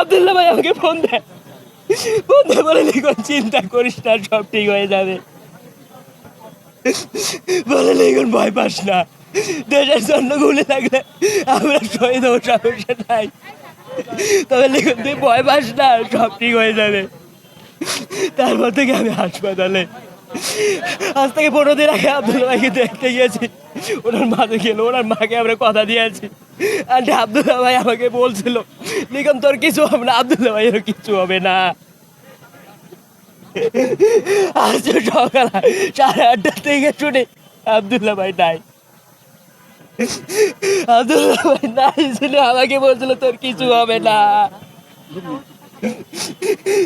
আব্দুল্লাহ ভাই আমাকে ফোন দেয়, ফোন দিয়ে বলে লিখন চিন্তা করিস না, সব ঠিক হয়ে যাবে। বলে লিখন ভয় পাস না, দেশের জন্য গুলি লাগলে আমরা শহীদ হবো, সমস্যা নাই। তবে লিখন তুই ভয় পাস না, সব ঠিক হয়ে যাবে। তারপর থেকে আমি হাসপাতালে, আজ থেকে 15 দিন আগে আব্দুল্লাহ ভাইকে দেখতে গিয়েছি। ওনার মাকে গেল, ওনার মাকে আমরা কথা দিয়েছি। আর আব্দুল্লাহ ভাই আমাকে বলছিল লিখন তোর কিছু হবে না, আব্দুল্লাহ ভাইয়েরও কিছু হবে না। আজ সকাল 8:30 থেকে শুনে আব্দুল্লাহ ভাই নাই। আব্দুল্লাহ ভাই নাই শুনে আমাকে বলছিল তোর কিছু হবে না।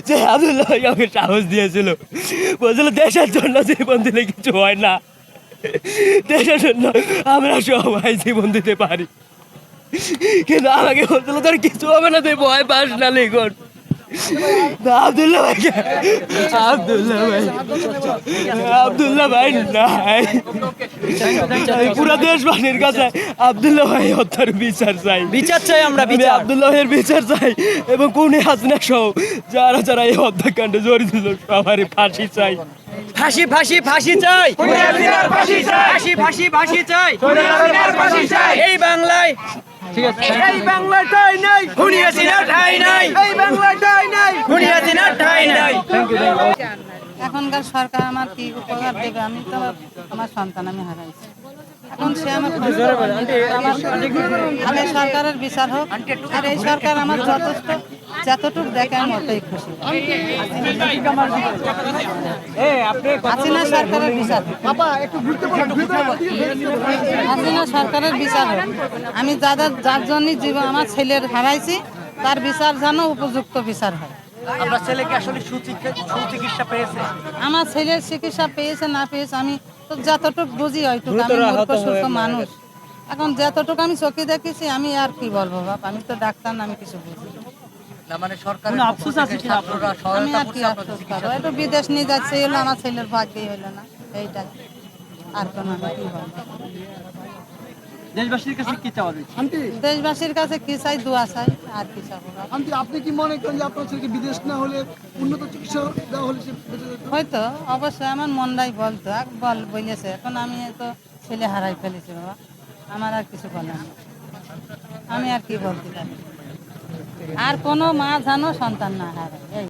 যে আব্দুল্লাহ ভাই আমাকে সাহস দিয়েছিল, বলছিল দেশের জন্য জীবন দিলে কিছু হয় না, দেশের জন্য আমরা সবাই জীবন দিতে পারি। কিন্তু আমাকে বলছিল তোর কিছু হবে না, তুই ভয় পাস না লিখন। আব্দুল্লাহ ভাই, আব্দুল্লাহ ভাই, আব্দুল্লাহ ভাই নাই। আমি পুরো দেশবাসীর কাছে আব্দুল্লাহ ভাই হত্যার বিচার চাই, বিচার চাই আমরা, আমি আব্দুল্লাহ ভাইয়ের বিচার চাই। এবং খুনি হাসিনা সহ যারা যারা এই হত্যাকাণ্ডে জড়িত ছিল সবারই ফাঁসি চাই। ফাঁসি ফাঁসি ফাঁসি চাই, ফাঁসি ফাঁসি ফাঁসি চাই, এই বাংলায় এই বাংলায় ঠাঁই নাই, খুনি হাসিনার ঠাঁই নাই, এই বাংলায় ঠাঁই নাই, খুনি হাসিনার ঠাঁই নাই। এখনকার সরকার আমার কি উপকার দেবে? আমি তো আমার সন্তান আমি হারাইছি, এখন সে আমার আগে সরকারের বিচার হোক। আর এই সরকার আমার যতটুকু দেখে আমি অতই খুশি। হাসিনা সরকারের বিচার হোক, হাসিনা সরকারের বিচার হোক। আমি যার জন্য জীবন আমার ছেলের হারাইছি তার বিচার যেন উপযুক্ত বিচার হয়। আপনার ছেলে কি আসলে সুচিকিৎসা পেয়েছে? আমার ছেলের চিকিৎসা পেয়েছে না পেয়েছে আমি তো যতটুকু বুঝি, হয়তো আমি মূর্খ সুস্থ মানুষ। এখন যতটুকু আমি চোখে দেখেছি, আমি আর কি বলবো বাপ, আমি তো ডাক্তার না, আমি কিছু বুঝি না। মানে সরকারের আফসোস আছে, আমি আর কি আফসোস করবো? একটু বিদেশ নিয়ে যাচ্ছে, এলো আমার ছেলের ভাগ্যই হইলো না, এইটাই। আর কোনো আমি কি বলবো? দেশবাসীর কাছে কি চাওয়া? দেশবাসীর কাছে কি চাই? দোয়া চাই, আর কি চাবো বাপ? আন্টি, আপনি কি মনে করেন যে আপনার ছেলেকে বিদেশ না হলে উন্নত চিকিৎসা দেওয়া হলে সে বেঁচে যেত? হয়তো অবশ্যই আমার মনটাই বলতো, বলেছে। এখন আমি তো ছেলে হারাই ফেলেছি বাবা, আমার আর কিছু বলার নেই। আমি আর কি বলতে পারি? আর কোনো মা জানো সন্তান না হারায়।